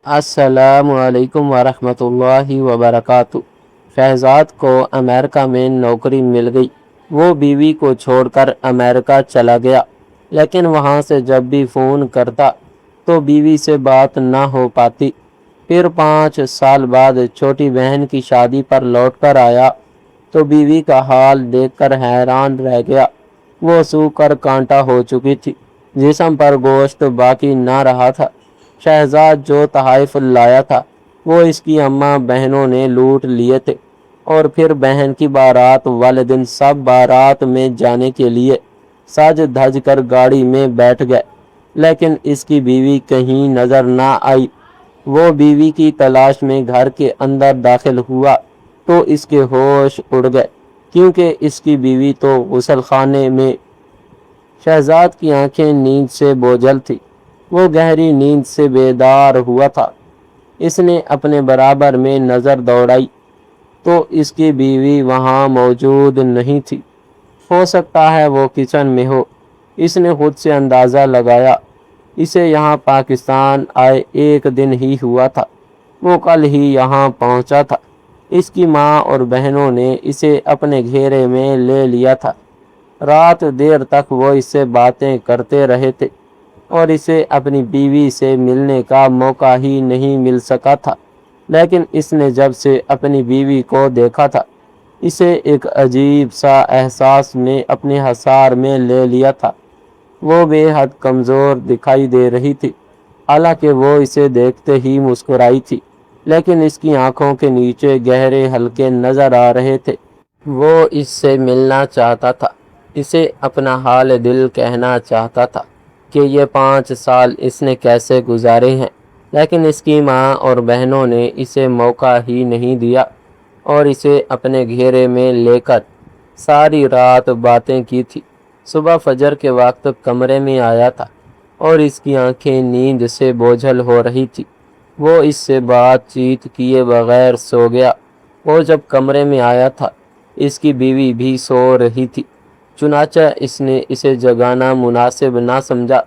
السلام علیکم ورحمۃ اللہ وبرکاتہ۔ شہزاد کو امریکہ میں نوکری مل گئی۔ وہ بیوی کو چھوڑ کر امریکہ چلا گیا، لیکن وہاں سے جب بھی فون کرتا تو بیوی سے بات نہ ہو پاتی۔ پھر 5 سال بعد چھوٹی بہن کی شادی پر لوٹ کر آیا تو بیوی کا حال دیکھ کر حیران رہ گیا۔ وہ سوکھ کر کانٹا ہو چکی تھی، جسم پر گوشت باقی نہ رہا تھا۔ شہزاد جو تحائف لایا تھا وہ اس کی اماں بہنوں نے لوٹ لیے تھے، اور پھر بہن کی بارات والے دن سب بارات میں جانے کے لیے سج دھج کر گاڑی میں بیٹھ گئے، لیکن اس کی بیوی کہیں نظر نہ آئی۔ وہ بیوی کی تلاش میں گھر کے اندر داخل ہوا تو اس کے ہوش اڑ گئے، کیونکہ اس کی بیوی تو غسل خانے میں۔ شہزاد کی آنکھیں نیند سے بوجھل تھی، وہ گہری نیند سے بیدار ہوا تھا۔ اس نے اپنے برابر میں نظر دوڑائی تو اس کی بیوی وہاں موجود نہیں تھی۔ ہو سکتا ہے وہ کچن میں ہو۔ اس نے خود سے اندازہ لگایا۔ اسے یہاں پاکستان آئے 1 دن ہی ہوا تھا، وہ کل ہی یہاں پہنچا تھا۔ اس کی ماں اور بہنوں نے اسے اپنے گھیرے میں لے لیا تھا۔ رات دیر تک وہ اس سے باتیں کرتے رہے تھے، اور اسے اپنی بیوی سے ملنے کا موقع ہی نہیں مل سکا تھا۔ لیکن اس نے جب سے اپنی بیوی کو دیکھا تھا، اسے ایک عجیب سا احساس میں اپنے حصار میں لے لیا تھا۔ وہ بے حد کمزور دکھائی دے رہی تھی، حالانکہ وہ اسے دیکھتے ہی مسکرائی تھی، لیکن اس کی آنکھوں کے نیچے گہرے حلقے نظر آ رہے تھے۔ وہ اس سے ملنا چاہتا تھا، اسے اپنا حال دل کہنا چاہتا تھا کہ یہ 5 سال اس نے کیسے گزارے ہیں، لیکن اس کی ماں اور بہنوں نے اسے موقع ہی نہیں دیا، اور اسے اپنے گھیرے میں لے کر ساری رات باتیں کی تھی۔ صبح فجر کے وقت کمرے میں آیا تھا، اور اس کی آنکھیں نیند سے بوجھل ہو رہی تھی۔ وہ اس سے بات چیت کیے بغیر سو گیا۔ وہ جب کمرے میں آیا تھا، اس کی بیوی بھی سو رہی تھی، چنانچہ اس نے اسے جگانا مناسب نہ سمجھا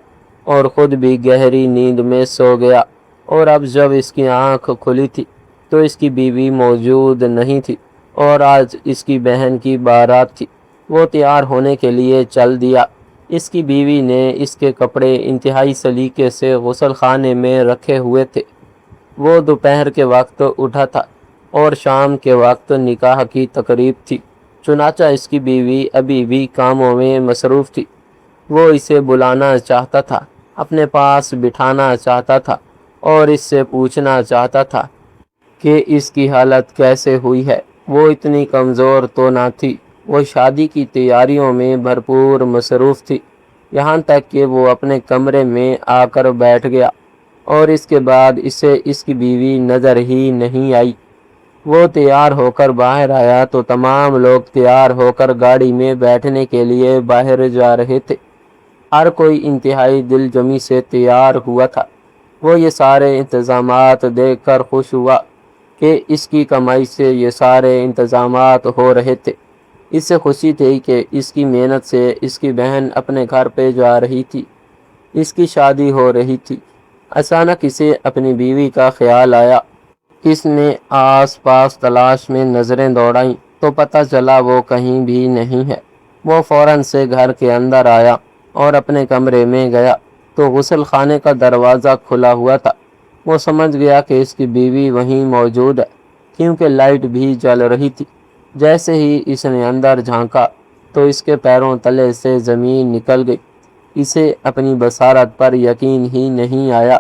اور خود بھی گہری نیند میں سو گیا۔ اور اب جب اس کی آنکھ کھلی تھی تو اس کی بیوی موجود نہیں تھی، اور آج اس کی بہن کی بارات تھی۔ وہ تیار ہونے کے لیے چل دیا۔ اس کی بیوی نے اس کے کپڑے انتہائی سلیقے سے غسل خانے میں رکھے ہوئے تھے۔ وہ دوپہر کے وقت اٹھا تھا، اور شام کے وقت نکاح کی تقریب تھی، چنانچہ اس کی بیوی ابھی بھی کاموں میں مصروف تھی۔ وہ اسے بلانا چاہتا تھا، اپنے پاس بٹھانا چاہتا تھا، اور اس سے پوچھنا چاہتا تھا کہ اس کی حالت کیسے ہوئی ہے۔ وہ اتنی کمزور تو نہ تھی، وہ شادی کی تیاریوں میں بھرپور مصروف تھی، یہاں تک کہ وہ اپنے کمرے میں آ کر بیٹھ گیا، اور اس کے بعد اسے اس کی بیوی نظر ہی نہیں آئی۔ وہ تیار ہو کر باہر آیا تو تمام لوگ تیار ہو کر گاڑی میں بیٹھنے کے لیے باہر جا رہے تھے۔ ہر کوئی انتہائی دل جمی سے تیار ہوا تھا۔ وہ یہ سارے انتظامات دیکھ کر خوش ہوا کہ اس کی کمائی سے یہ سارے انتظامات ہو رہے تھے۔ اس سے خوشی تھی کہ اس کی محنت سے اس کی بہن اپنے گھر پہ جا رہی تھی، اس کی شادی ہو رہی تھی۔ اچانک اسے اپنی بیوی کا خیال آیا۔ اس نے آس پاس تلاش میں نظریں دوڑائیں تو پتہ چلا وہ کہیں بھی نہیں ہے۔ وہ فوراً سے گھر کے اندر آیا اور اپنے کمرے میں گیا تو غسل خانے کا دروازہ کھلا ہوا تھا۔ وہ سمجھ گیا کہ اس کی بیوی وہیں موجود ہے، کیونکہ لائٹ بھی جل رہی تھی۔ جیسے ہی اس نے اندر جھانکا تو اس کے پیروں تلے سے زمین نکل گئی۔ اسے اپنی بصارت پر یقین ہی نہیں آیا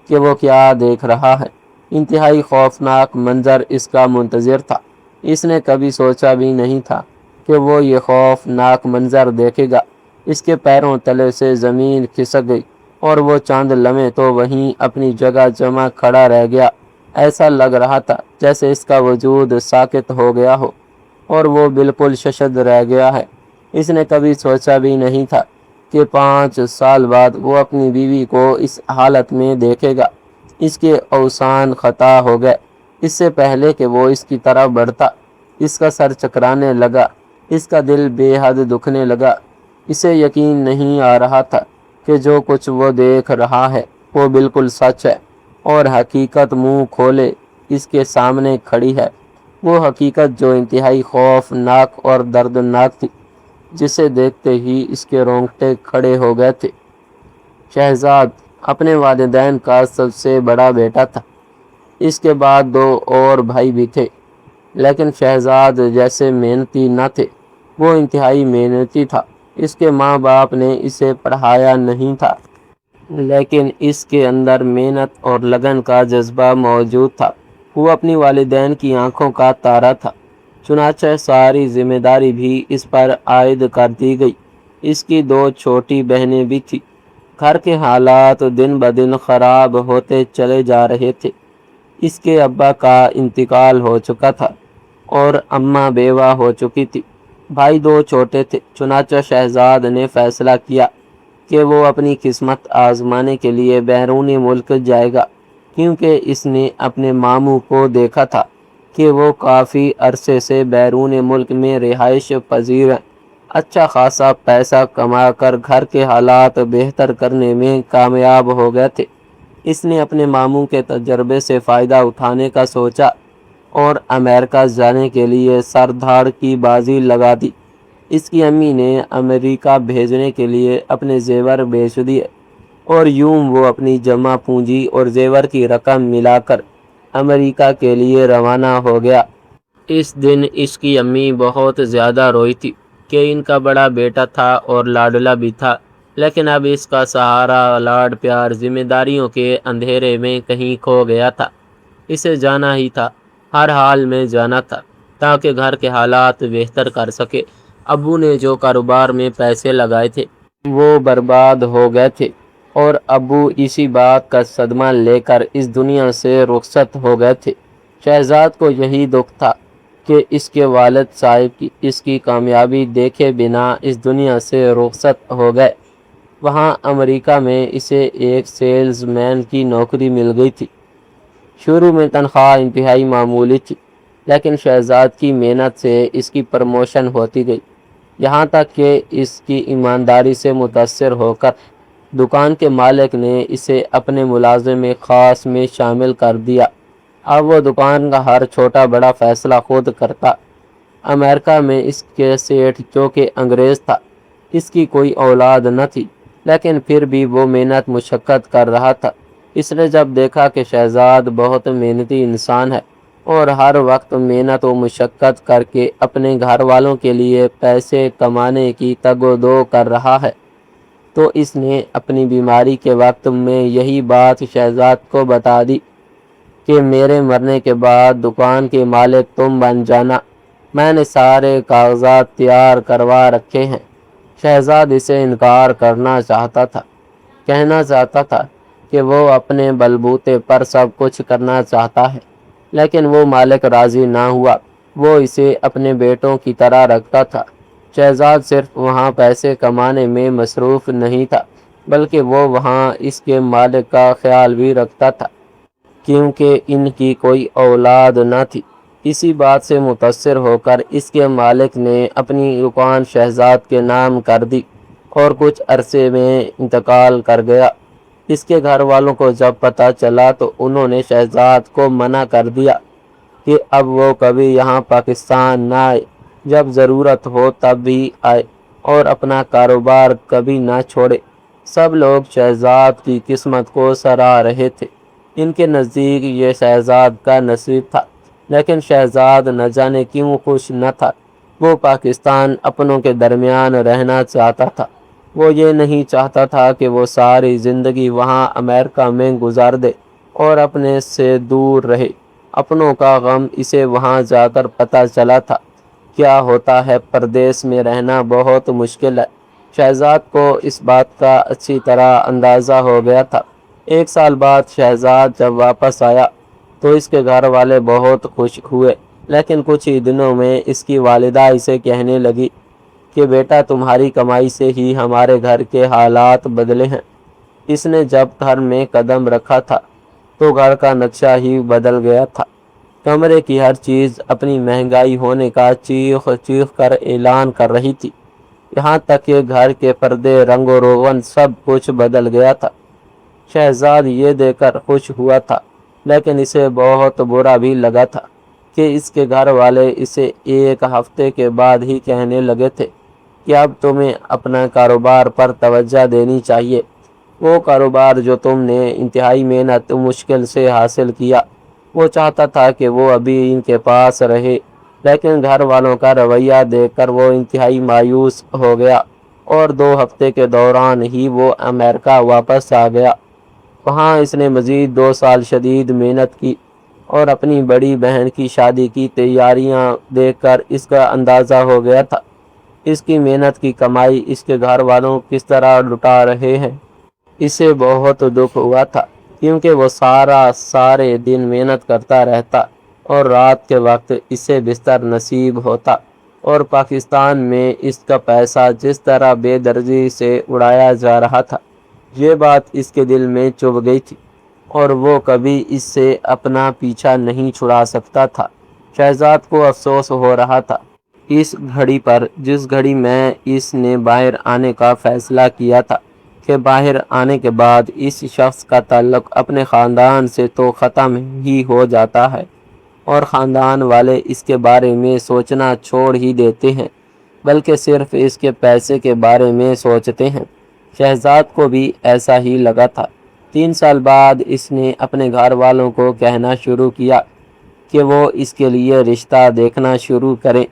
کہ وہ کیا دیکھ رہا ہے۔ انتہائی خوفناک منظر اس کا منتظر تھا۔ اس نے کبھی سوچا بھی نہیں تھا کہ وہ یہ خوفناک منظر دیکھے گا۔ اس کے پیروں تلے سے زمین کھسک گئی، اور وہ چند لمحے تو وہیں اپنی جگہ جمع کھڑا رہ گیا۔ ایسا لگ رہا تھا جیسے اس کا وجود ساکت ہو گیا ہو، اور وہ بالکل ششد رہ گیا ہے۔ اس نے کبھی سوچا بھی نہیں تھا کہ 5 سال بعد وہ اپنی بیوی کو اس حالت میں دیکھے گا۔ اس کے اوسان خطا ہو گئے۔ اس سے پہلے کہ وہ اس کی طرف بڑھتا، اس کا سر چکرانے لگا، اس کا دل بے حد دکھنے لگا۔ اسے یقین نہیں آ رہا تھا کہ جو کچھ وہ دیکھ رہا ہے وہ بالکل سچ ہے۔ اور حقیقت منہ کھولے اس کے سامنے کھڑی ہے، وہ حقیقت جو انتہائی خوفناک اور دردناک تھی، جسے دیکھتے ہی اس کے رونگٹے کھڑے ہو گئے تھے۔ شہزاد اپنے والدین کا سب سے بڑا بیٹا تھا، اس کے بعد 2 اور بھائی بھی تھے، لیکن شہزاد جیسے محنتی نہ تھے، وہ انتہائی محنتی تھا۔ اس کے ماں باپ نے اسے پڑھایا نہیں تھا، لیکن اس کے اندر محنت اور لگن کا جذبہ موجود تھا۔ وہ اپنی والدین کی آنکھوں کا تارا تھا، چنانچہ ساری ذمہ داری بھی اس پر عائد کر دی گئی۔ اس کی 2 چھوٹی بہنیں بھی تھیں۔ گھر کے حالات دن بدن خراب ہوتے چلے جا رہے تھے۔ اس کے ابا کا انتقال ہو چکا تھا اور اماں بیوہ ہو چکی تھی۔ بھائی 2 چھوٹے تھے، چنانچہ شہزاد نے فیصلہ کیا کہ وہ اپنی قسمت آزمانے کے لیے بیرون ملک جائے گا، کیونکہ اس نے اپنے ماموں کو دیکھا تھا کہ وہ کافی عرصے سے بیرون ملک میں رہائش پذیر ہیں، اچھا خاصا پیسہ کما کر گھر کے حالات بہتر کرنے میں کامیاب ہو گئے تھے۔ اس نے اپنے ماموں کے تجربے سے فائدہ اٹھانے کا سوچا اور امریکہ جانے کے لیے سر دھاڑ کی بازی لگا دی۔ اس کی امی نے امریکہ بھیجنے کے لیے اپنے زیور بیچ دیے اور یوں وہ اپنی جمع پونجی اور زیور کی رقم ملا کر امریکہ کے لیے روانہ ہو گیا۔ اس دن اس کی امی بہت زیادہ روئی تھی کہ ان کا بڑا بیٹا تھا اور لاڈلا بھی تھا، لیکن اب اس کا سہارا، لاڈ پیار، ذمہ داریوں کے اندھیرے میں کہیں کھو گیا تھا۔ اسے جانا ہی تھا، ہر حال میں جانا تھا، تاکہ گھر کے حالات بہتر کر سکے۔ ابو نے جو کاروبار میں پیسے لگائے تھے وہ برباد ہو گئے تھے اور ابو اسی بات کا صدمہ لے کر اس دنیا سے رخصت ہو گئے تھے۔ شہزاد کو یہی دکھ تھا کہ اس کے والد صاحب کی اس کی کامیابی دیکھے بنا اس دنیا سے رخصت ہو گئے۔ وہاں امریکہ میں اسے ایک سیلز مین کی نوکری مل گئی تھی۔ شروع میں تنخواہ انتہائی معمولی تھی، لیکن شہزاد کی محنت سے اس کی پروموشن ہوتی گئی، یہاں تک کہ اس کی ایمانداری سے متاثر ہو کر دکان کے مالک نے اسے اپنے ملازم خاص میں شامل کر دیا۔ اب وہ دکان کا ہر چھوٹا بڑا فیصلہ خود کرتا۔ امریکہ میں اس کے سیٹھ، جو کہ انگریز تھا، اس کی کوئی اولاد نہ تھی، لیکن پھر بھی وہ محنت مشقت کر رہا تھا۔ اس نے جب دیکھا کہ شہزاد بہت محنتی انسان ہے اور ہر وقت محنت و مشقت کر کے اپنے گھر والوں کے لیے پیسے کمانے کی تگ و دو کر رہا ہے، تو اس نے اپنی بیماری کے وقت میں یہی بات شہزاد کو بتا دی کہ میرے مرنے کے بعد دکان کے مالک تم بن جانا، میں نے سارے کاغذات تیار کروا رکھے ہیں۔ شہزاد اسے انکار کرنا چاہتا تھا، کہنا چاہتا تھا کہ وہ اپنے بلبوتے پر سب کچھ کرنا چاہتا ہے، لیکن وہ مالک راضی نہ ہوا۔ وہ اسے اپنے بیٹوں کی طرح رکھتا تھا۔ شہزاد صرف وہاں پیسے کمانے میں مصروف نہیں تھا، بلکہ وہ وہاں اس کے مالک کا خیال بھی رکھتا تھا، کیونکہ ان کی کوئی اولاد نہ تھی۔ اسی بات سے متاثر ہو کر اس کے مالک نے اپنی دکان شہزاد کے نام کر دی اور کچھ عرصے میں انتقال کر گیا۔ اس کے گھر والوں کو جب پتہ چلا تو انہوں نے شہزاد کو منع کر دیا کہ اب وہ کبھی یہاں پاکستان نہ آئے، جب ضرورت ہو تب ہی آئے اور اپنا کاروبار کبھی نہ چھوڑے۔ سب لوگ شہزاد کی قسمت کو سراہ رہے تھے۔ ان کے نزدیک یہ شہزاد کا نصیب تھا، لیکن شہزاد نہ جانے کیوں خوش نہ تھا۔ وہ پاکستان اپنوں کے درمیان رہنا چاہتا تھا۔ وہ یہ نہیں چاہتا تھا کہ وہ ساری زندگی وہاں امریکہ میں گزار دے اور اپنے سے دور رہے۔ اپنوں کا غم اسے وہاں جا کر پتہ چلا تھا۔ کیا ہوتا ہے پردیس میں رہنا بہت مشکل ہے۔ شہزاد کو اس بات کا اچھی طرح اندازہ ہو گیا تھا۔ 1 سال بعد شہزاد جب واپس آیا تو اس کے گھر والے بہت خوش ہوئے، لیکن کچھ ہی دنوں میں اس کی والدہ اسے کہنے لگی کہ بیٹا، تمہاری کمائی سے ہی ہمارے گھر کے حالات بدلے ہیں۔ اس نے جب گھر میں قدم رکھا تھا تو گھر کا نقشہ ہی بدل گیا تھا۔ کمرے کی ہر چیز اپنی مہنگائی ہونے کا چیخ چیخ کر اعلان کر رہی تھی، یہاں تک کہ گھر کے پردے، رنگ و روغن، سب کچھ بدل گیا تھا۔ شہزاد یہ دیکھ کر خوش ہوا تھا، لیکن اسے بہت برا بھی لگا تھا کہ اس کے گھر والے اسے ایک ہفتے کے بعد ہی کہنے لگے تھے کہ اب تمہیں اپنا کاروبار پر توجہ دینی چاہیے۔ وہ کاروبار جو تم نے انتہائی محنت مشکل سے حاصل کیا، وہ چاہتا تھا کہ وہ ابھی ان کے پاس رہے، لیکن گھر والوں کا رویہ دیکھ کر وہ انتہائی مایوس ہو گیا اور 2 ہفتے کے دوران ہی وہ امریکہ واپس آ گیا۔ وہاں اس نے مزید 2 سال شدید محنت کی اور اپنی بڑی بہن کی شادی کی تیاریاں دیکھ کر اس کا اندازہ ہو گیا تھا اس کی محنت کی کمائی اس کے گھر والوں کس طرح لٹا رہے ہیں۔ اسے بہت دکھ ہوا تھا کیونکہ وہ سارے دن محنت کرتا رہتا اور رات کے وقت اسے بستر نصیب ہوتا، اور پاکستان میں اس کا پیسہ جس طرح بے دردی سے اڑایا جا رہا تھا، یہ بات اس کے دل میں چبھ گئی تھی اور وہ کبھی اس سے اپنا پیچھا نہیں چھڑا سکتا تھا۔ شہزاد کو افسوس ہو رہا تھا اس گھڑی پر جس گھڑی میں اس نے باہر آنے کا فیصلہ کیا تھا کہ باہر آنے کے بعد اس شخص کا تعلق اپنے خاندان سے تو ختم ہی ہو جاتا ہے اور خاندان والے اس کے بارے میں سوچنا چھوڑ ہی دیتے ہیں، بلکہ صرف اس کے پیسے کے بارے میں سوچتے ہیں۔ شہزاد کو بھی ایسا ہی لگا تھا۔ 3 سال بعد اس نے اپنے گھر والوں کو کہنا شروع کیا کہ وہ اس کے لیے رشتہ دیکھنا شروع کریں۔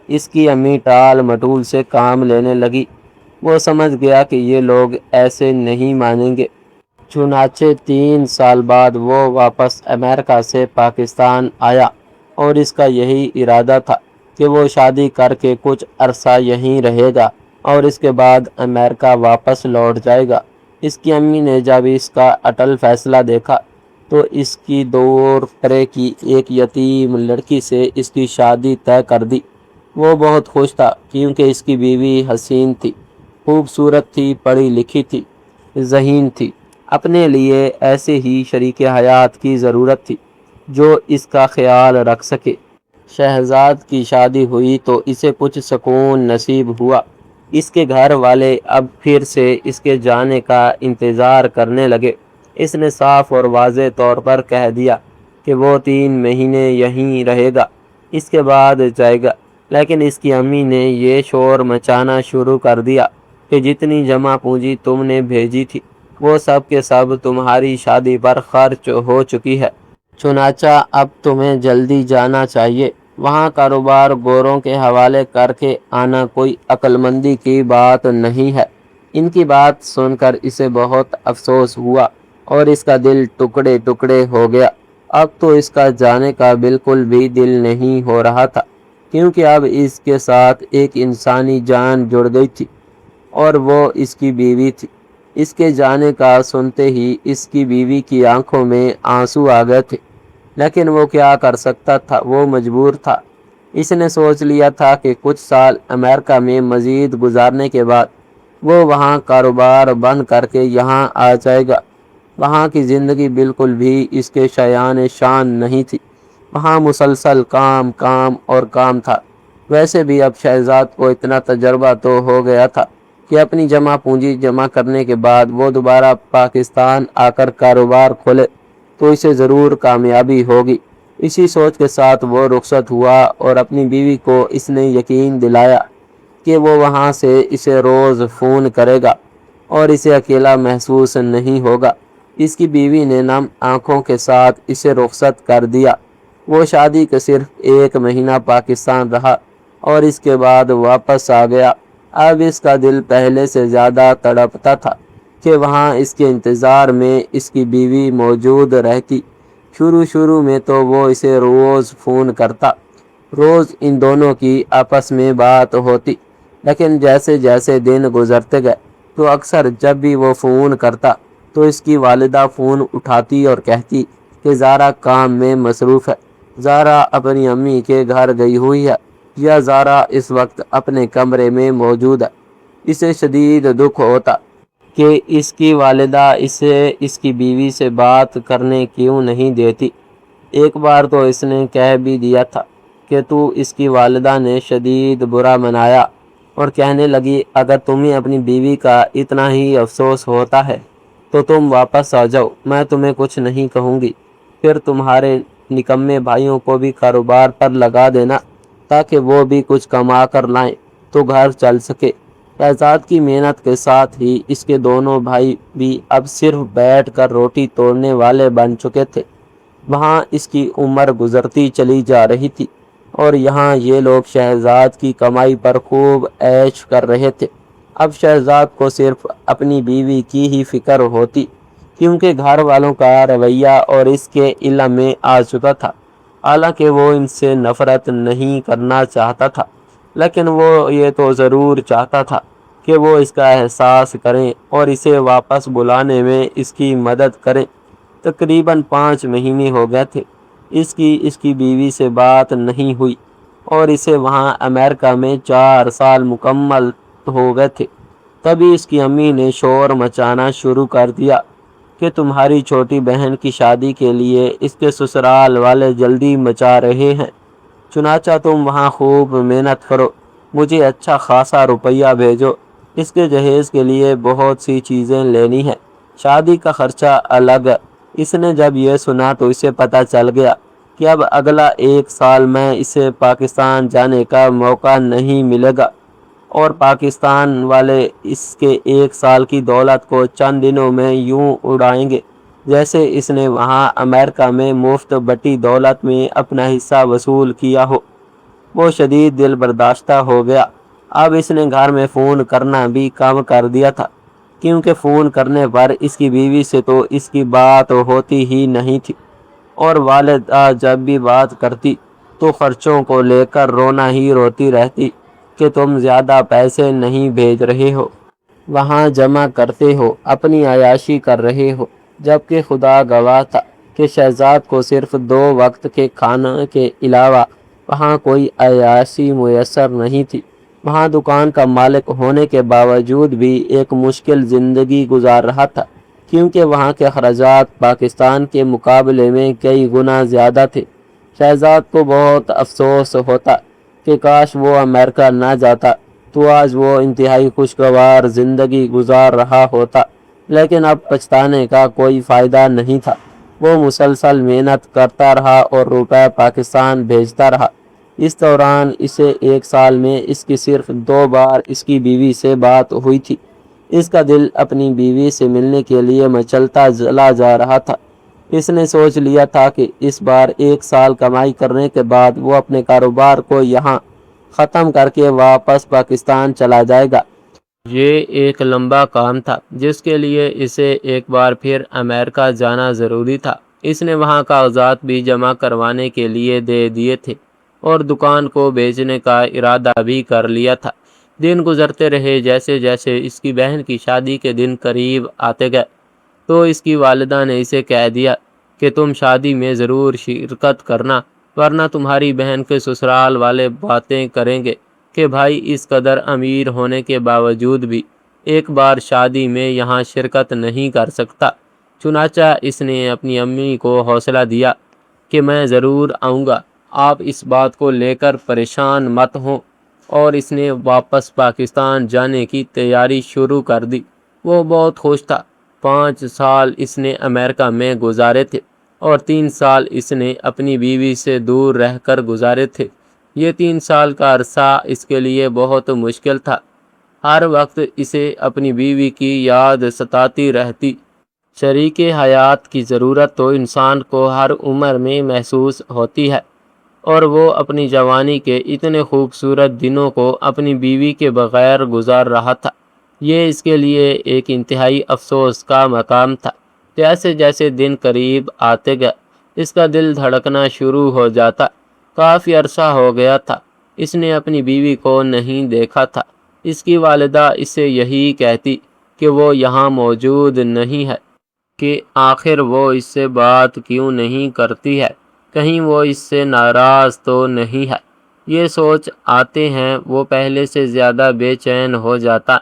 اس کی امی ٹال مٹول سے کام لینے لگی۔ وہ سمجھ گیا کہ یہ لوگ ایسے نہیں مانیں گے، چنانچہ 3 سال بعد وہ واپس امریکہ سے پاکستان آیا اور اس کا یہی ارادہ تھا کہ وہ شادی کر کے کچھ عرصہ یہیں رہے گا اور اس کے بعد امریکہ واپس لوٹ جائے گا۔ اس کی امی نے جب اس کا اٹل فیصلہ دیکھا تو اس کی دور کرے کی ایک یتیم لڑکی سے اس کی شادی طے کر دی۔ وہ بہت خوش تھا کیونکہ اس کی بیوی حسین تھی، خوبصورت تھی، پڑھی لکھی تھی، ذہین تھی۔ اپنے لیے ایسے ہی شریک حیات کی ضرورت تھی جو اس کا خیال رکھ سکے۔ شہزاد کی شادی ہوئی تو اسے کچھ سکون نصیب ہوا۔ اس کے گھر والے اب پھر سے اس کے جانے کا انتظار کرنے لگے۔ اس نے صاف اور واضح طور پر کہہ دیا کہ وہ 3 مہینے یہیں رہے گا، اس کے بعد جائے گا، لیکن اس کی امی نے یہ شور مچانا شروع کر دیا کہ جتنی جمع پونجی تم نے بھیجی تھی وہ سب کے سب تمہاری شادی پر خرچ ہو چکی ہے، چنانچہ اب تمہیں جلدی جانا چاہیے۔ وہاں کاروبار گوروں کے حوالے کر کے آنا کوئی عقل مندی کی بات نہیں ہے۔ ان کی بات سن کر اسے بہت افسوس ہوا اور اس کا دل ٹکڑے ٹکڑے ہو گیا۔ اب تو اس کا جانے کا بالکل بھی دل نہیں ہو رہا تھا کیونکہ اب اس کے ساتھ ایک انسانی جان جڑ گئی تھی اور وہ اس کی بیوی تھی۔ اس کے جانے کا سنتے ہی اس کی بیوی کی آنکھوں میں آنسو آ گئے تھے، لیکن وہ کیا کر سکتا تھا، وہ مجبور تھا۔ اس نے سوچ لیا تھا کہ کچھ سال امریکہ میں مزید گزارنے کے بعد وہ وہاں کاروبار بند کر کے یہاں آ جائے گا۔ وہاں کی زندگی بالکل بھی اس کے شایان شان نہیں تھی۔ وہاں مسلسل کام کام اور کام تھا۔ ویسے بھی اب شہزاد کو اتنا تجربہ تو ہو گیا تھا کہ اپنی جمع پونجی جمع کرنے کے بعد وہ دوبارہ پاکستان آ کر کاروبار کھولے تو اسے ضرور کامیابی ہوگی۔ اسی سوچ کے ساتھ وہ رخصت ہوا اور اپنی بیوی کو اس نے یقین دلایا کہ وہ وہاں سے اسے روز فون کرے گا اور اسے اکیلا محسوس نہیں ہوگا۔ اس کی بیوی نے نم آنکھوں کے ساتھ اسے رخصت کر دیا۔ وہ شادی کے صرف 1 مہینہ پاکستان رہا اور اس کے بعد واپس آ گیا۔ اب اس کا دل پہلے سے زیادہ تڑپتا تھا کہ وہاں اس کے انتظار میں اس کی بیوی موجود رہتی۔ شروع میں تو وہ اسے روز فون کرتا، روز ان دونوں کی آپس میں بات ہوتی، لیکن جیسے جیسے دن گزرتے گئے تو اکثر جب بھی وہ فون کرتا تو اس کی والدہ فون اٹھاتی اور کہتی کہ زارا کام میں مصروف ہے، زارا اپنی امی کے گھر گئی ہوئی ہے، یا زارا اس وقت اپنے کمرے میں موجود ہے۔ اسے شدید دکھ ہوتا کہ اس کی والدہ اسے اس کی بیوی سے بات کرنے کیوں نہیں دیتی۔ ایک بار تو اس نے کہہ بھی دیا تھا کہ تو اس کی والدہ نے شدید برا منایا اور کہنے لگی اگر تمہیں اپنی بیوی کا اتنا ہی افسوس ہوتا ہے تو تم واپس آ جاؤ، میں تمہیں کچھ نہیں کہوں گی۔ پھر تمہارے نکمے بھائیوں کو بھی کاروبار پر لگا دینا تاکہ وہ بھی کچھ کما کر لائیں تو گھر چل سکے۔ شہزاد کی محنت کے ساتھ ہی اس کے دونوں بھائی بھی اب صرف بیٹھ کر روٹی توڑنے والے بن چکے تھے۔ وہاں اس کی عمر گزرتی چلی جا رہی تھی اور یہاں یہ لوگ شہزاد کی کمائی پر خوب عیش کر رہے تھے۔ اب شہزاد کو صرف اپنی بیوی کی ہی فکر ہوتی، کیونکہ گھر والوں کا رویہ اور اس کے علم میں آ چکا تھا۔ حالانکہ وہ ان سے نفرت نہیں کرنا چاہتا تھا، لیکن وہ یہ تو ضرور چاہتا تھا کہ وہ اس کا احساس کریں اور اسے واپس بلانے میں اس کی مدد کریں۔ تقریباً 5 مہینے ہو گئے تھے اس کی بیوی سے بات نہیں ہوئی، اور اسے وہاں امریکہ میں 4 سال مکمل ہو گئے تھے۔ تبھی اس کی امی نے شور مچانا شروع کر دیا کہ تمہاری چھوٹی بہن کی شادی کے لیے اس کے سسرال والے جلدی مچا رہے ہیں، چنانچہ تم وہاں خوب محنت کرو، مجھے اچھا خاصا روپیہ بھیجو، اس کے جہیز کے لیے بہت سی چیزیں لینی ہیں، شادی کا خرچہ الگ۔ اس نے جب یہ سنا تو اسے پتہ چل گیا کہ اب اگلا 1 سال میں اسے پاکستان جانے کا موقع نہیں ملے گا، اور پاکستان والے اس کے 1 سال کی دولت کو چند دنوں میں یوں اڑائیں گے جیسے اس نے وہاں امریکہ میں مفت بٹی دولت میں اپنا حصہ وصول کیا ہو۔ وہ شدید دل برداشتہ ہو گیا۔ اب اس نے گھر میں فون کرنا بھی کم کر دیا تھا، کیونکہ فون کرنے پر اس کی بیوی سے تو اس کی بات ہوتی ہی نہیں تھی، اور والدہ جب بھی بات کرتی تو خرچوں کو لے کر رونا ہی روتی رہتی کہ تم زیادہ پیسے نہیں بھیج رہے ہو، وہاں جمع کرتے ہو، اپنی عیاشی کر رہے ہو۔ جبکہ خدا گواہ تھا کہ شہزاد کو صرف 2 وقت کے کھانے کے علاوہ وہاں کوئی عیاشی میسر نہیں تھی۔ وہاں دکان کا مالک ہونے کے باوجود بھی ایک مشکل زندگی گزار رہا تھا، کیونکہ وہاں کے اخراجات پاکستان کے مقابلے میں کئی گنا زیادہ تھے۔ شہزاد کو بہت افسوس ہوتا کہ کاش وہ امریکہ نہ جاتا تو آج وہ انتہائی خوشگوار زندگی گزار رہا ہوتا، لیکن اب پچھتانے کا کوئی فائدہ نہیں تھا۔ وہ مسلسل محنت کرتا رہا اور روپے پاکستان بھیجتا رہا۔ اس دوران اسے 1 سال میں اس کی صرف 2 بار اس کی بیوی سے بات ہوئی تھی۔ اس کا دل اپنی بیوی سے ملنے کے لیے مچلتا چلا جا رہا تھا۔ اس نے سوچ لیا تھا کہ اس بار 1 سال کمائی کرنے کے بعد وہ اپنے کاروبار کو یہاں ختم کر کے واپس پاکستان چلا جائے گا۔ یہ ایک لمبا کام تھا جس کے لیے اسے ایک بار پھر امریکہ جانا ضروری تھا۔ اس نے وہاں کاغذات بھی جمع کروانے کے لیے دے دیے تھے اور دکان کو بیچنے کا ارادہ بھی کر لیا تھا۔ دن گزرتے رہے، جیسے جیسے اس کی بہن کی شادی کے دن قریب آتے گئے تو اس کی والدہ نے اسے کہہ دیا کہ تم شادی میں ضرور شرکت کرنا، ورنہ تمہاری بہن کے سسرال والے باتیں کریں گے کہ بھائی اس قدر امیر ہونے کے باوجود بھی ایک بار شادی میں یہاں شرکت نہیں کر سکتا۔ چنانچہ اس نے اپنی امی کو حوصلہ دیا کہ میں ضرور آؤں گا، آپ اس بات کو لے کر پریشان مت ہوں، اور اس نے واپس پاکستان جانے کی تیاری شروع کر دی۔ وہ بہت خوش تھا۔ 5 سال اس نے امریکہ میں گزارے تھے اور 3 سال اس نے اپنی بیوی سے دور رہ کر گزارے تھے۔ یہ 3 سال کا عرصہ اس کے لیے بہت مشکل تھا۔ ہر وقت اسے اپنی بیوی کی یاد ستاتی رہتی۔ شریک حیات کی ضرورت تو انسان کو ہر عمر میں محسوس ہوتی ہے، اور وہ اپنی جوانی کے اتنے خوبصورت دنوں کو اپنی بیوی کے بغیر گزار رہا تھا۔ یہ اس کے لیے ایک انتہائی افسوس کا مقام تھا۔ جیسے جیسے دن قریب آتے گئے اس کا دل دھڑکنا شروع ہو جاتا۔ کافی عرصہ ہو گیا تھا اس نے اپنی بیوی کو نہیں دیکھا تھا۔ اس کی والدہ اسے یہی کہتی کہ وہ یہاں موجود نہیں ہے، کہ آخر وہ اس سے بات کیوں نہیں کرتی ہے، کہیں وہ اس سے ناراض تو نہیں ہے۔ یہ سوچ آتے ہیں وہ پہلے سے زیادہ بے چین ہو جاتا۔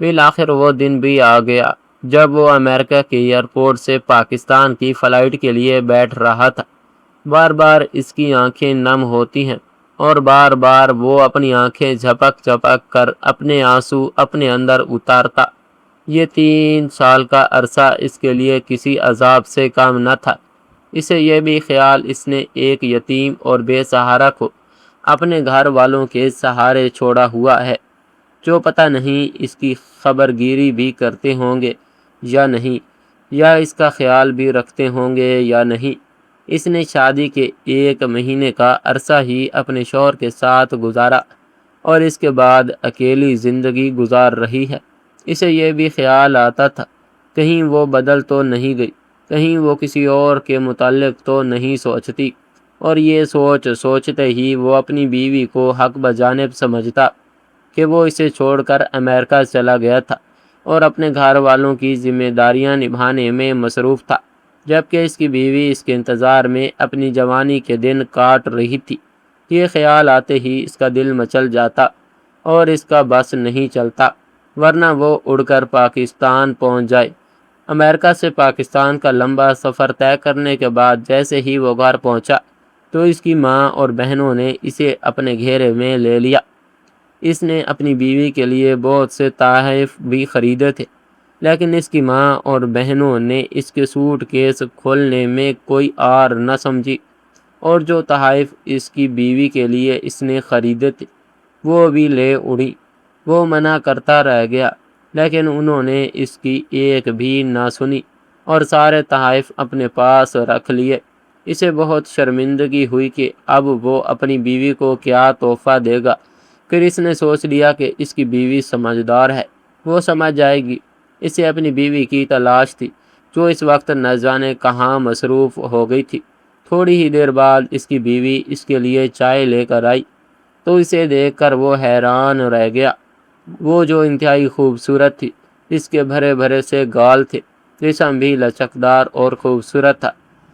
بالآخر وہ دن بھی آ گیا جب وہ امریکہ کے ایئرپورٹ سے پاکستان کی فلائٹ کے لیے بیٹھ رہا تھا۔ بار بار اس کی آنکھیں نم ہوتی ہیں اور بار بار وہ اپنی آنکھیں جھپک جھپک کر اپنے آنسو اپنے اندر اتارتا۔ یہ 3 سال کا عرصہ اس کے لیے کسی عذاب سے کم نہ تھا۔ اسے یہ بھی خیال اس نے ایک یتیم اور بے سہارا کو اپنے گھر والوں کے سہارے چھوڑا ہوا ہے، جو پتہ نہیں اس کی خبر گیری بھی کرتے ہوں گے یا نہیں، یا اس کا خیال بھی رکھتے ہوں گے یا نہیں۔ اس نے شادی کے 1 مہینے کا عرصہ ہی اپنے شوہر کے ساتھ گزارا اور اس کے بعد اکیلی زندگی گزار رہی ہے۔ اسے یہ بھی خیال آتا تھا کہیں وہ بدل تو نہیں گئی، کہیں وہ کسی اور کے متعلق تو نہیں سوچتی، اور یہ سوچتے ہی وہ اپنی بیوی کو حق بجانب سمجھتا کہ وہ اسے چھوڑ کر امریکہ چلا گیا تھا اور اپنے گھر والوں کی ذمہ داریاں نبھانے میں مصروف تھا، جبکہ اس کی بیوی اس کے انتظار میں اپنی جوانی کے دن کاٹ رہی تھی۔ یہ خیال آتے ہی اس کا دل مچل جاتا اور اس کا بس نہیں چلتا، ورنہ وہ اڑ کر پاکستان پہنچ جائے۔ امریکہ سے پاکستان کا لمبا سفر طے کرنے کے بعد جیسے ہی وہ گھر پہنچا تو اس کی ماں اور بہنوں نے اسے اپنے گھیرے میں لے لیا۔ اس نے اپنی بیوی کے لیے بہت سے تحائف بھی خریدے تھے، لیکن اس کی ماں اور بہنوں نے اس کے سوٹ کیس کھولنے میں کوئی آر نہ سمجھی، اور جو تحائف اس کی بیوی کے لیے اس نے خریدے تھے وہ بھی لے اڑی۔ وہ منع کرتا رہ گیا، لیکن انہوں نے اس کی ایک بھی نہ سنی اور سارے تحائف اپنے پاس رکھ لیے۔ اسے بہت شرمندگی ہوئی کہ اب وہ اپنی بیوی کو کیا تحفہ دے گا۔ پھر اس نے سوچ لیا کہ اس کی بیوی سمجھدار ہے، وہ سمجھ جائے گی۔ اسے اپنی بیوی کی تلاش تھی، جو اس وقت نہ جانے کہاں مصروف ہو گئی تھی۔ تھوڑی ہی دیر بعد اس کی بیوی اس کے لیے چائے لے کر آئی تو اسے دیکھ کر وہ حیران رہ گیا۔ وہ جو انتہائی خوبصورت تھی، اس کے بھرے بھرے سے گال تھے، جسم بھی لچکدار اور خوبصورت تھا۔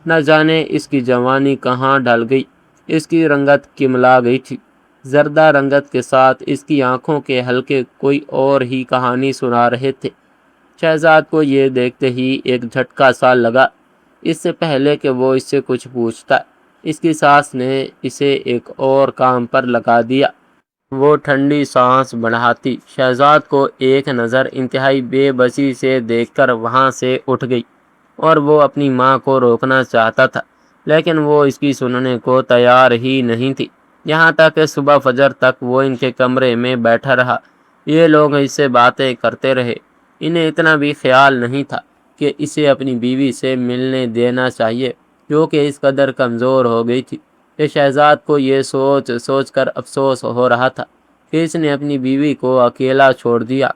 نہ جانے اس کی جوانی کہاں ڈھل گئی، اس کی رنگت کملا گئی تھی۔ زردہ رنگت کے ساتھ اس کی آنکھوں کے حلقے کوئی اور ہی کہانی سنا رہے تھے۔ شہزاد کو یہ دیکھتے ہی ایک جھٹکا سا لگا۔ اس سے پہلے کہ وہ اس سے کچھ پوچھتا، اس کی ساس نے اسے ایک اور کام پر لگا دیا۔ وہ ٹھنڈی سانس بڑھاتی شہزاد کو ایک نظر انتہائی بے بسی سے دیکھ کر وہاں سے اٹھ گئی، اور وہ اپنی ماں کو روکنا چاہتا تھا، لیکن وہ اس کی سننے کو تیار ہی نہیں تھی۔ یہاں تک کہ صبح فجر تک وہ ان کے کمرے میں بیٹھا رہا۔ یہ لوگ اس سے باتیں کرتے رہے۔ انہیں اتنا بھی خیال نہیں تھا کہ اسے اپنی بیوی سے ملنے دینا چاہیے، جو کہ اس قدر کمزور ہو گئی تھی کہ شہزاد کو یہ سوچ کر افسوس ہو رہا تھا کہ اس نے اپنی بیوی کو اکیلا چھوڑ دیا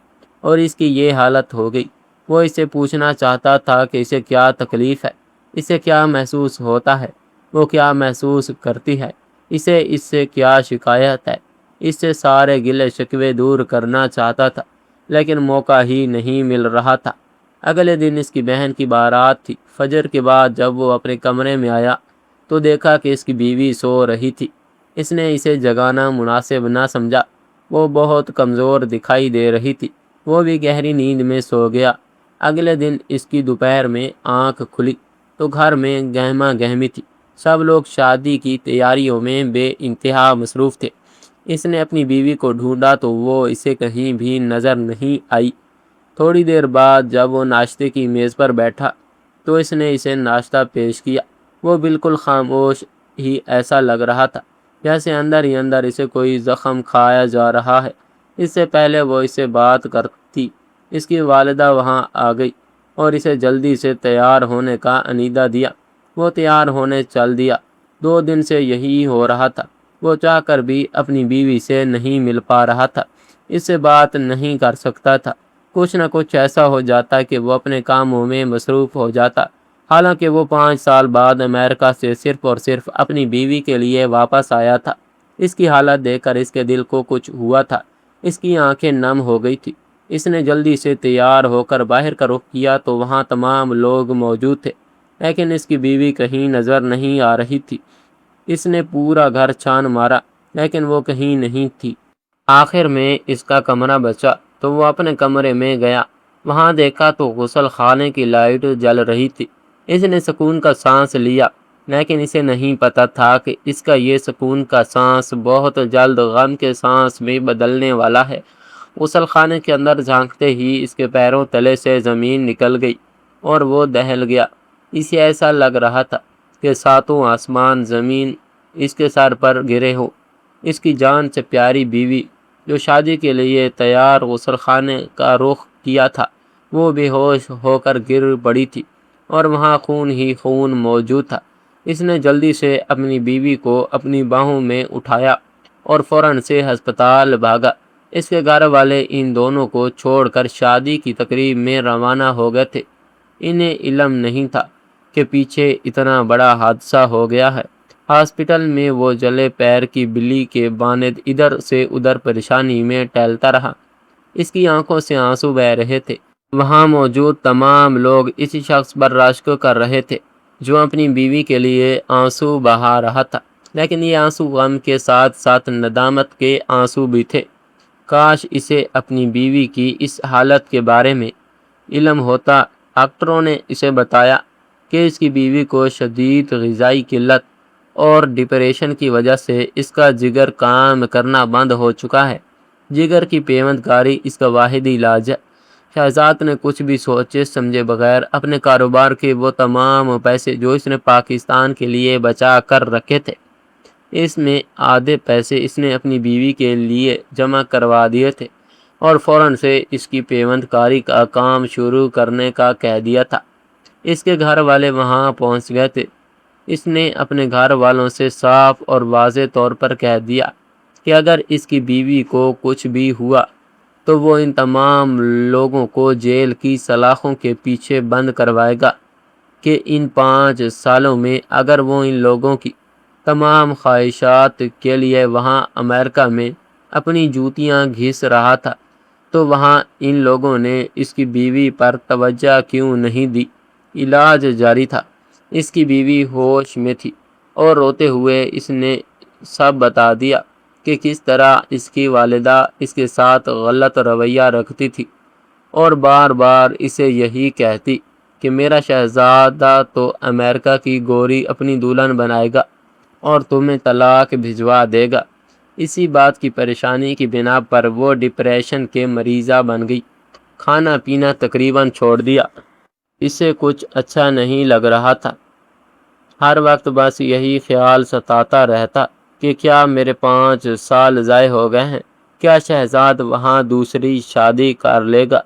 اور اس کی یہ حالت ہو گئی۔ وہ اس سے پوچھنا چاہتا تھا کہ اسے کیا تکلیف ہے، اسے کیا محسوس ہوتا ہے، وہ کیا محسوس کرتی ہے، اسے اس سے کیا شکایت ہے۔ اس سے سارے گلے شکوے دور کرنا چاہتا تھا، لیکن موقع ہی نہیں مل رہا تھا۔ اگلے دن اس کی بہن کی بارات تھی۔ فجر کے بعد جب وہ اپنے کمرے میں آیا تو دیکھا کہ اس کی بیوی سو رہی تھی۔ اس نے اسے جگانا مناسب نہ سمجھا۔ وہ بہت کمزور دکھائی دے رہی تھی۔ وہ بھی گہری نیند میں سو گیا۔ اگلے دن اس کی دوپہر میں آنکھ کھلی تو گھر میں گہما گہمی تھی۔ سب لوگ شادی کی تیاریوں میں بے انتہا مصروف تھے۔ اس نے اپنی بیوی کو ڈھونڈا تو وہ اسے کہیں بھی نظر نہیں آئی۔ تھوڑی دیر بعد جب وہ ناشتے کی میز پر بیٹھا تو اس نے اسے ناشتہ پیش کیا۔ وہ بالکل خاموش ہی ایسا لگ رہا تھا جیسے اندر ہی اندر اسے کوئی زخم کھایا جا رہا ہے۔ اس سے پہلے وہ اس سے بات کرتی، اس کی والدہ وہاں آ گئی اور اسے جلدی سے تیار ہونے کا انیدہ دیا۔ وہ تیار ہونے چل دیا۔ 2 دن سے یہی ہو رہا تھا۔ وہ چاہ کر بھی اپنی بیوی سے نہیں مل پا رہا تھا، اس سے بات نہیں کر سکتا تھا۔ کچھ نہ کچھ ایسا ہو جاتا کہ وہ اپنے کاموں میں مصروف ہو جاتا۔ حالانکہ وہ 5 سال بعد امریکہ سے صرف اور صرف اپنی بیوی کے لیے واپس آیا تھا۔ اس کی حالت دیکھ کر اس کے دل کو کچھ ہوا تھا۔ اس کی آنکھیں نم ہو گئی تھی۔ اس نے جلدی سے تیار ہو کر باہر کا رخ کیا تو وہاں تمام لوگ موجود تھے، لیکن اس کی بیوی کہیں نظر نہیں آ رہی تھی۔ اس نے پورا گھر چھان مارا، لیکن وہ کہیں نہیں تھی۔ آخر میں اس کا کمرہ بچا تو وہ اپنے کمرے میں گیا۔ وہاں دیکھا تو غسل خانے کی لائٹ جل رہی تھی۔ اس نے سکون کا سانس لیا، لیکن اسے نہیں پتا تھا کہ اس کا یہ سکون کا سانس بہت جلد غم کے سانس میں بدلنے والا ہے، غسل خانے کے اندر جھانکتے ہی اس کے پیروں تلے سے زمین نکل گئی اور وہ دہل گیا۔ اسے ایسا لگ رہا تھا کہ ساتوں آسمان زمین اس کے سر پر گرے ہو۔ اس کی جان سے پیاری بیوی جو شادی کے لیے تیار غسل خانے کا رخ کیا تھا، وہ بے ہوش ہو کر گر پڑی تھی اور وہاں خون ہی خون موجود تھا۔ اس نے جلدی سے اپنی بیوی کو اپنی باہوں میں اٹھایا اور فوراً سے ہسپتال بھاگا۔ اس کے گھر والے ان دونوں کو چھوڑ کر شادی کی تقریب میں روانہ ہو گئے تھے۔ انہیں علم نہیں تھا کہ پیچھے اتنا بڑا حادثہ ہو گیا ہے۔ ہاسپٹل میں وہ جلے پیر کی بلی کے مانند ادھر سے ادھر پریشانی میں ٹہلتا رہا۔ اس کی آنکھوں سے آنسو بہہ رہے تھے۔ وہاں موجود تمام لوگ اسی شخص پر رشک کر رہے تھے جو اپنی بیوی کے لیے آنسو بہا رہا تھا، لیکن یہ آنسو غم کے ساتھ ساتھ ندامت کے آنسو بھی تھے۔ کاش اسے اپنی بیوی کی اس حالت کے بارے میں علم ہوتا۔ ڈاکٹروں نے اسے بتایا کہ اس کی بیوی کو شدید غذائی قلت اور ڈپریشن کی وجہ سے اس کا جگر کام کرنا بند ہو چکا ہے۔ جگر کی پیوند کاری اس کا واحد علاج ہے۔ شہزاد نے کچھ بھی سوچے سمجھے بغیر اپنے کاروبار کے وہ تمام پیسے جو اس نے پاکستان کے لیے بچا کر رکھے تھے، اس میں آدھے پیسے اس نے اپنی بیوی کے لیے جمع کروا دیے تھے اور فوراً سے اس کی پیوند کاری کا کام شروع کرنے کا کہہ دیا تھا۔ اس کے گھر والے وہاں پہنچ گئے تھے۔ اس نے اپنے گھر والوں سے صاف اور واضح طور پر کہہ دیا کہ اگر اس کی بیوی کو کچھ بھی ہوا تو وہ ان تمام لوگوں کو جیل کی سلاخوں کے پیچھے بند کروائے گا کہ ان 5 سالوں میں اگر وہ ان لوگوں کی تمام خواہشات کے لیے وہاں امریکہ میں اپنی جوتیاں گھس رہا تھا تو وہاں ان لوگوں نے اس کی بیوی پر توجہ کیوں نہیں دی۔ علاج جاری تھا۔ اس کی بیوی ہوش میں تھی اور روتے ہوئے اس نے سب بتا دیا کہ کس طرح اس کی والدہ اس کے ساتھ غلط رویہ رکھتی تھی اور بار بار اسے یہی کہتی کہ میرا شہزادہ تو امریکہ کی گوری اپنی دلہن بنائے گا اور تمہیں طلاق بھجوا دے گا۔ اسی بات کی پریشانی کی بنا پر وہ ڈپریشن کے مریضہ بن گئی۔ کھانا پینا تقریباً چھوڑ دیا۔ اسے کچھ اچھا نہیں لگ رہا تھا۔ ہر وقت بس یہی خیال ستاتا رہتا کہ کیا میرے 5 سال ضائع ہو گئے ہیں؟ کیا شہزاد وہاں دوسری شادی کر لے گا؟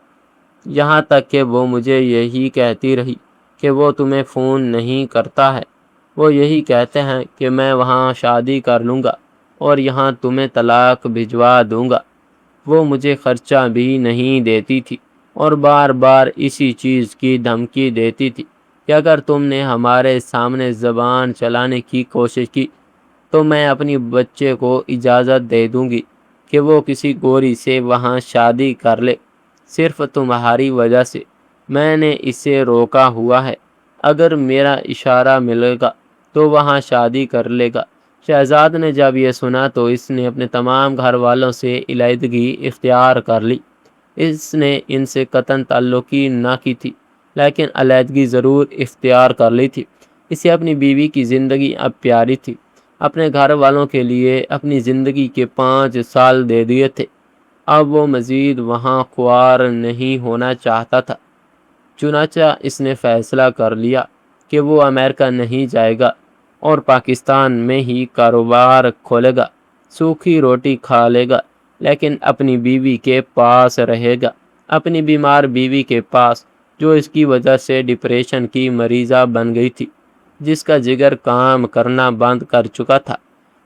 یہاں تک کہ وہ مجھے یہی کہتی رہی کہ وہ تمہیں فون نہیں کرتا ہے۔ وہ یہی کہتے ہیں کہ میں وہاں شادی کر لوں گا اور یہاں تمہیں طلاق بھجوا دوں گا۔ وہ مجھے خرچہ بھی نہیں دیتی تھی اور بار بار اسی چیز کی دھمکی دیتی تھی کہ اگر تم نے ہمارے سامنے زبان چلانے کی کوشش کی تو میں اپنی بچے کو اجازت دے دوں گی کہ وہ کسی گوری سے وہاں شادی کر لے۔ صرف تمہاری وجہ سے میں نے اسے روکا ہوا ہے۔ اگر میرا اشارہ ملے گا تو وہاں شادی کر لے گا۔ شہزاد نے جب یہ سنا تو اس نے اپنے تمام گھر والوں سے علیحدگی اختیار کر لی۔ اس نے ان سے قطعاً تعلق ہی نہ کی تھی، لیکن علیحدگی ضرور اختیار کر لی تھی۔ اسے اپنی بیوی کی زندگی اب پیاری تھی۔ اپنے گھر والوں کے لیے اپنی زندگی کے 5 سال دے دیے تھے۔ اب وہ مزید وہاں خوار نہیں ہونا چاہتا تھا۔ چنانچہ اس نے فیصلہ کر لیا کہ وہ امریکہ نہیں جائے گا اور پاکستان میں ہی کاروبار کھولے گا، سوکھی روٹی کھا لے گا، لیکن اپنی بیوی کے پاس رہے گا، اپنی بیمار بیوی کے پاس جو اس کی وجہ سے ڈپریشن کی مریضہ بن گئی تھی، جس کا جگر کام کرنا بند کر چکا تھا۔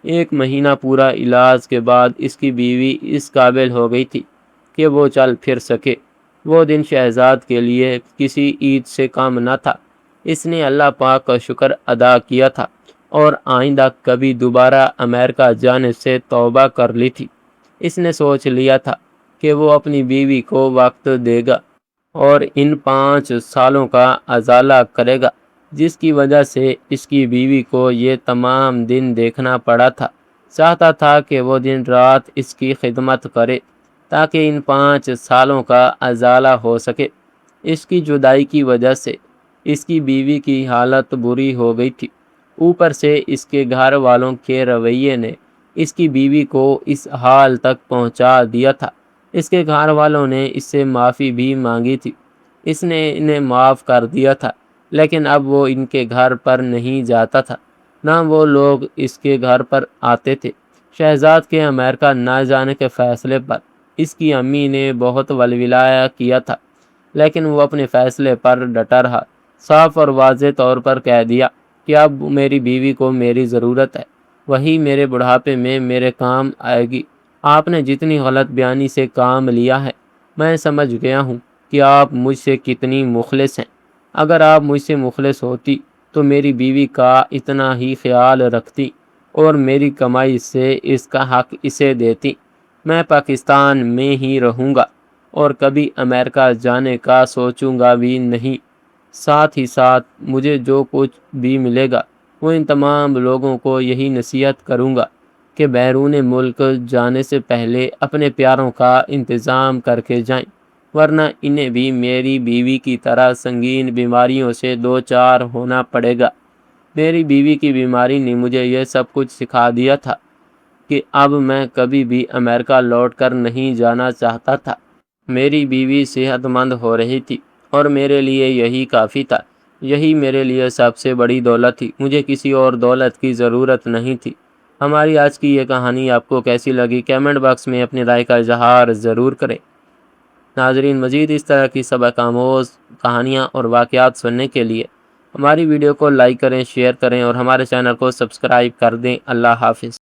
1 مہینہ پورا علاج کے بعد اس کی بیوی اس قابل ہو گئی تھی کہ وہ چل پھر سکے۔ وہ دن شہزاد کے لیے کسی عید سے کم نہ تھا۔ اس نے اللہ پاک کا شکر ادا کیا تھا اور آئندہ کبھی دوبارہ امریکہ جانے سے توبہ کر لی تھی۔ اس نے سوچ لیا تھا کہ وہ اپنی بیوی کو وقت دے گا اور ان 5 سالوں کا ازالہ کرے گا جس کی وجہ سے اس کی بیوی کو یہ تمام دن دیکھنا پڑا تھا۔ چاہتا تھا کہ وہ دن رات اس کی خدمت کرے تاکہ ان 5 سالوں کا ازالہ ہو سکے۔ اس کی جدائی کی وجہ سے اس کی بیوی کی حالت بری ہو گئی تھی۔ اوپر سے اس کے گھر والوں کے رویے نے اس کی بیوی کو اس حال تک پہنچا دیا تھا۔ اس کے گھر والوں نے اس سے معافی بھی مانگی تھی، اس نے انہیں معاف کر دیا تھا، لیکن اب وہ ان کے گھر پر نہیں جاتا تھا، نہ وہ لوگ اس کے گھر پر آتے تھے۔ شہزاد کے امریکہ نہ جانے کے فیصلے پر اس کی امی نے بہت ولولایا کیا تھا، لیکن وہ اپنے فیصلے پر ڈٹا رہا، صاف اور واضح طور پر کہہ دیا کہ اب میری بیوی کو میری ضرورت ہے، وہی میرے بڑھاپے میں میرے کام آئے گی۔ آپ نے جتنی غلط بیانی سے کام لیا ہے، میں سمجھ گیا ہوں کہ آپ مجھ سے کتنی مخلص ہیں۔ اگر آپ مجھ سے مخلص ہوتی تو میری بیوی کا اتنا ہی خیال رکھتی اور میری کمائی سے اس کا حق اسے دیتی۔ میں پاکستان میں ہی رہوں گا اور کبھی امریکہ جانے کا سوچوں گا بھی نہیں۔ ساتھ ہی ساتھ مجھے جو کچھ بھی ملے گا وہ ان تمام لوگوں کو یہی نصیحت کروں گا کہ بیرون ملک جانے سے پہلے اپنے پیاروں کا انتظام کر کے جائیں، ورنہ انہیں بھی میری بیوی کی طرح سنگین بیماریوں سے دوچار ہونا پڑے گا۔ میری بیوی کی بیماری نے مجھے یہ سب کچھ سکھا دیا تھا کہ اب میں کبھی بھی امریکہ لوٹ کر نہیں جانا چاہتا تھا۔ میری بیوی صحت مند ہو رہی تھی اور میرے لیے یہی کافی تھا، یہی میرے لیے سب سے بڑی دولت تھی، مجھے کسی اور دولت کی ضرورت نہیں تھی۔ ہماری آج کی یہ کہانی آپ کو کیسی لگی؟ کیمنٹ باکس میں اپنی رائے کا اظہار ضرور کریں۔ ناظرین، مزید اس طرح کی سبق آموز کہانیاں اور واقعات سننے کے لیے ہماری ویڈیو کو لائک کریں، شیئر کریں اور ہمارے چینل کو سبسکرائب کر دیں۔ اللہ حافظ۔